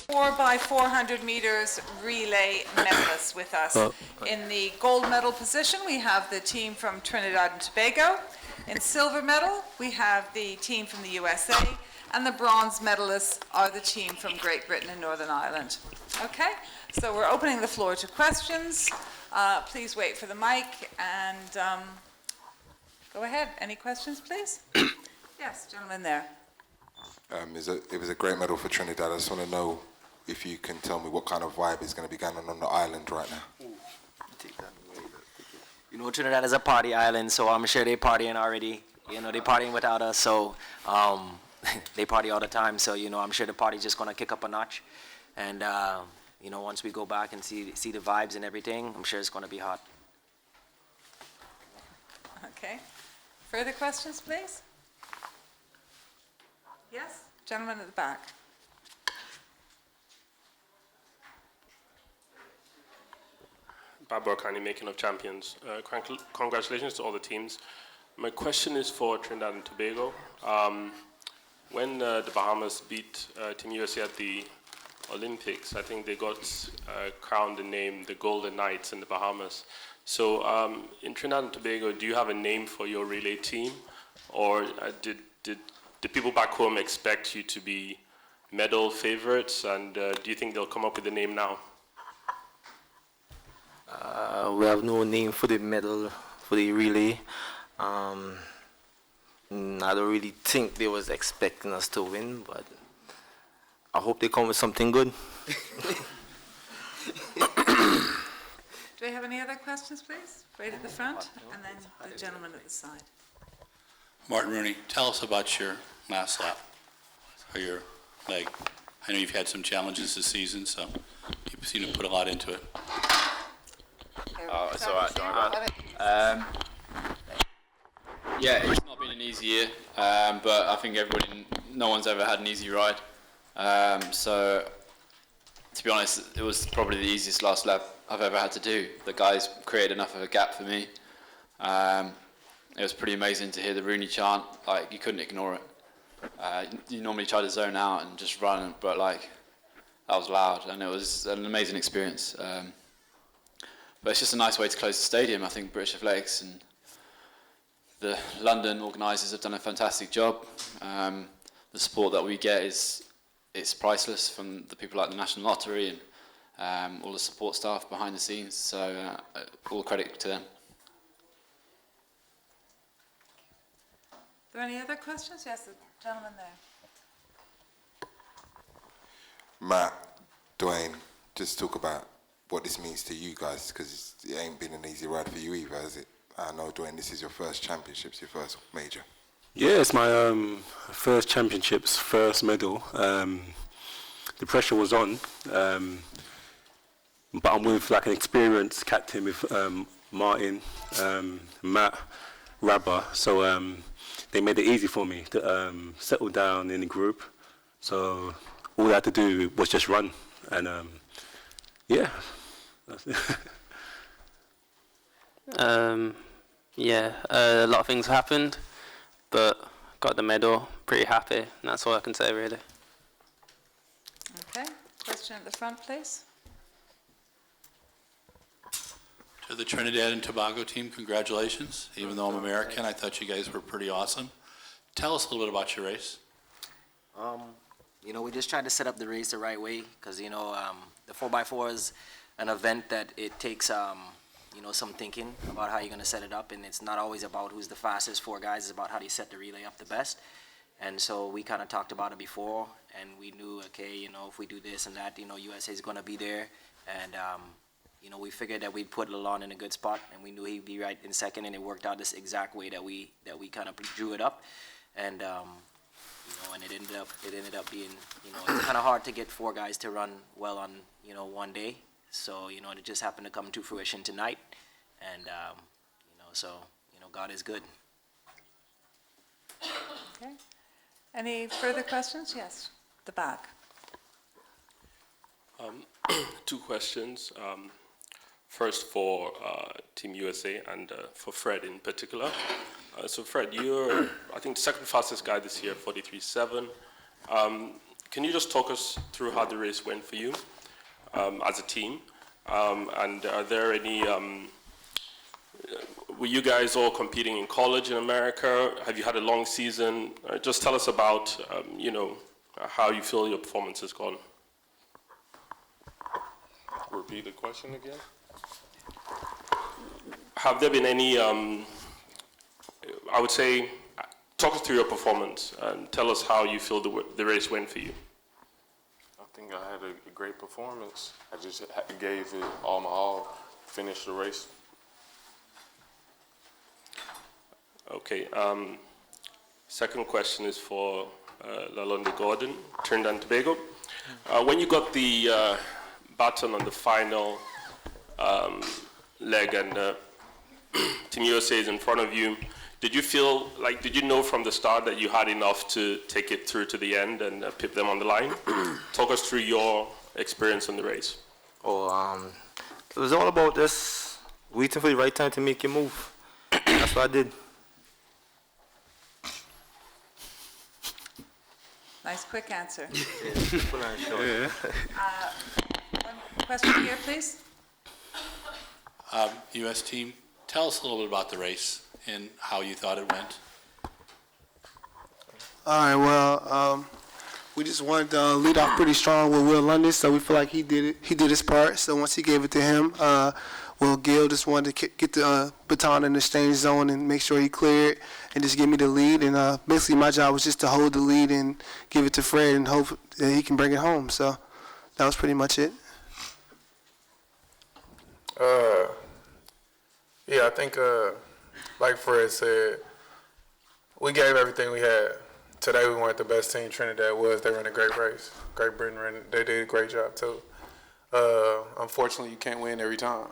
4x400 meters relay medalists with us. In the gold medal position, we have the team from Trinidad and Tobago. In silver medal, we have the team from the USA, and the bronze medalists are the team from Great Britain and Northern Ireland. Okay, so we're opening the floor to questions. Please wait for the mic and go ahead. Any questions, please? Yes, gentleman there. It was a great medal for Trinidad. I just want to know if you can tell me what kind of vibe is going to be going on the island right now. You know, Trinidad is a party island, so I'm sure they're partying already. You know, they're partying without us, so they party all the time. So, you know, I'm sure the party's just going to kick up a notch. And, you know, once we go back and see the vibes and everything, I'm sure it's going to be hot. Okay. Further questions, please? Yes? Gentleman at the back. Barbarkani, making of champions. Congratulations to all the teams. My question is for Trinidad and Tobago. When the Bahamas beat Team USA at the Olympics, I think they got crowned and named the Golden Knights in the Bahamas. So in Trinidad and Tobago, do you have a name for your relay team? Or did people back home expect you to be medal favorites? And do you think they'll come up with a name now? We have no name for the medal, for the relay. I don't really think they was expecting us to win, but I hope they come with something good. Do we have any other questions, please? Right at the front, and then the gentleman at the side. Martyn, Rooney, tell us about your last lap, or your leg. I know you've had some challenges this season, so you seem to put a lot into it. It's all right, don't worry about it. Yeah, it's not been an easy year, but I think no one's ever had an easy ride. So, to be honest, it was probably the easiest last lap I've ever had to do. The guys created enough of a gap for me. It was pretty amazing to hear the Rooney chant. Like, you couldn't ignore it. You normally try to zone out and just run, but like, that was loud, and it was an amazing experience. But it's just a nice way to close the stadium. I think British Athletics and the London organisers have done a fantastic job. The support that we get it's priceless from the people like the National Lottery and all the support staff behind the scenes. So all credit to them. Are there any other questions? Yes, the gentleman there. Matt, Dwayne, just talk about what this means to you guys, because it ain't been an easy ride for you either, has it? I know, Dwayne, this is your first championships, your first major. Yeah, it's my first championships, first medal. The pressure was on, but I'm with like an experienced captain with Martyn, Matt, Rabba, so they made it easy for me to settle down in the group. So all I had to do was just run, and yeah. Yeah, a lot of things happened, but got the medal, pretty happy, and that's all I can say really. Okay, question at the front, please. To the Trinidad and Tobago team, congratulations. Even though I'm American, I thought you guys were pretty awesome. Tell us a little bit about your race. You know, we just tried to set up the race the right way, because, you know, the 4x4 is an event that it takes, you know, some thinking about how you're going to set it up, and it's not always about who's the fastest four guys, it's about how do you set the relay up the best. And so we kind of talked about it before, and we knew, okay, you know, if we do this and that, you know, USA is going to be there, and, you know, we figured that we'd put Lalonde in a good spot, and we knew he'd be right in second, and it worked out this exact way that we kind of drew it up, and, you know, and it ended up being, you know, it's kind of hard to get four guys to run well on, you know, one day. So, you know, it just happened to come to fruition tonight. And, you know, so, you know, God is good. Okay. Any further questions? Yes, the back. Two questions. First for Team USA and for Fred in particular. So Fred, you're, I think, the second fastest guy this year, 43.7. can you just talk us through how the race went for you as a team? And are there any, were you guys all competing in college in America? Have you had a long season? Just tell us about, you know, how you feel your performance has gone. Repeat the question again. Have there been any, I would say, talk us through your performance and tell us how you feel the race went for you. I think I had a great performance. I just gave it all my all, finished the race. Okay, second question is for Lalonde Gordon, Trinidad and Tobago. When you got the baton on the final leg and Team USA is in front of you, did you feel like, did you know from the start that you had enough to take it through to the end and pip them on the line? Talk us through your experience in the race. It was all about just waiting for the right time to make your move. That's what I did. Nice quick answer. Yeah. One question here, please. U.S. team, tell us a little bit about the race and how you thought it went. All right, well, we just wanted to lead off pretty strong with Will London, so we feel like he did it. He did his part. So once he gave it to him, Will Gill just wanted to get the baton in the exchange zone and make sure he cleared and just give me the lead. And basically my job was just to hold the lead and give it to Fred and hope that he can bring it home. So that was pretty much it. Yeah, I think, like Fred said, we gave everything we had. Today we weren't the best team Trinidad was. They ran a great race. Great Britain they did a great job too. Unfortunately, you can't win every time.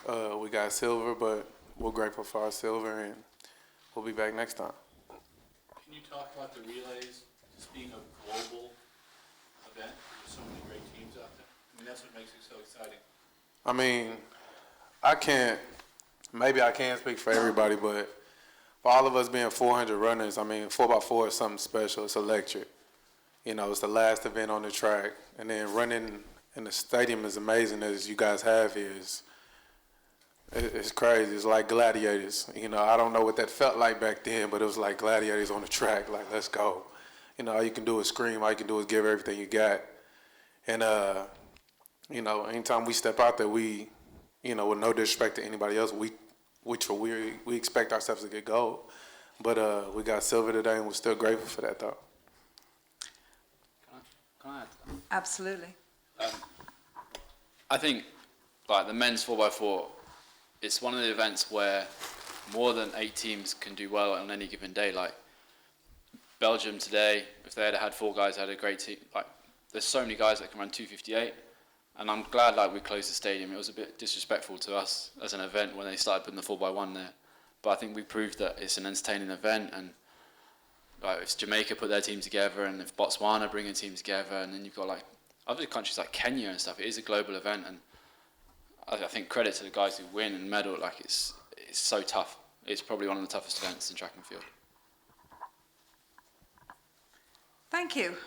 We got silver, but we're grateful for our silver, and we'll be back next time. Can you talk about the relays just being a global event? There's so many great teams out there. I mean, that's what makes it so exciting. I mean, maybe I can't speak for everybody, but for all of us being 400 runners, I mean, 4x4 is something special. It's electric. You know, it's the last event on the track. And then running in the stadium is amazing, as you guys have here. It's crazy. It's like gladiators. You know, I don't know what that felt like back then, but it was like gladiators on the track. Like, let's go. You know, all you can do is scream. All you can do is give everything you got. And, you know, anytime we step out there, we, you know, with no disrespect to anybody else, we expect ourselves to get gold. But we got silver today, and we're still grateful for that, though. Can I add to that? Absolutely. I think, like, the men's 4x4, it's one of the events where more than 8 teams can do well on any given day. Like, Belgium today, if they had 4 guys, had a great team. Like, there's so many guys that can run 2:58, and I'm glad, like, we closed the stadium. It was a bit disrespectful to us as an event when they started putting the 4x1 there. But I think we proved that it's an entertaining event, and like, if Jamaica put their team together, and if Botswana bring a team together, and then you've got like other countries like Kenya and stuff, it is a global event, and I think credit to the guys who win and medal. Like, it's so tough. It's probably one of the toughest events in track and field. Thank you.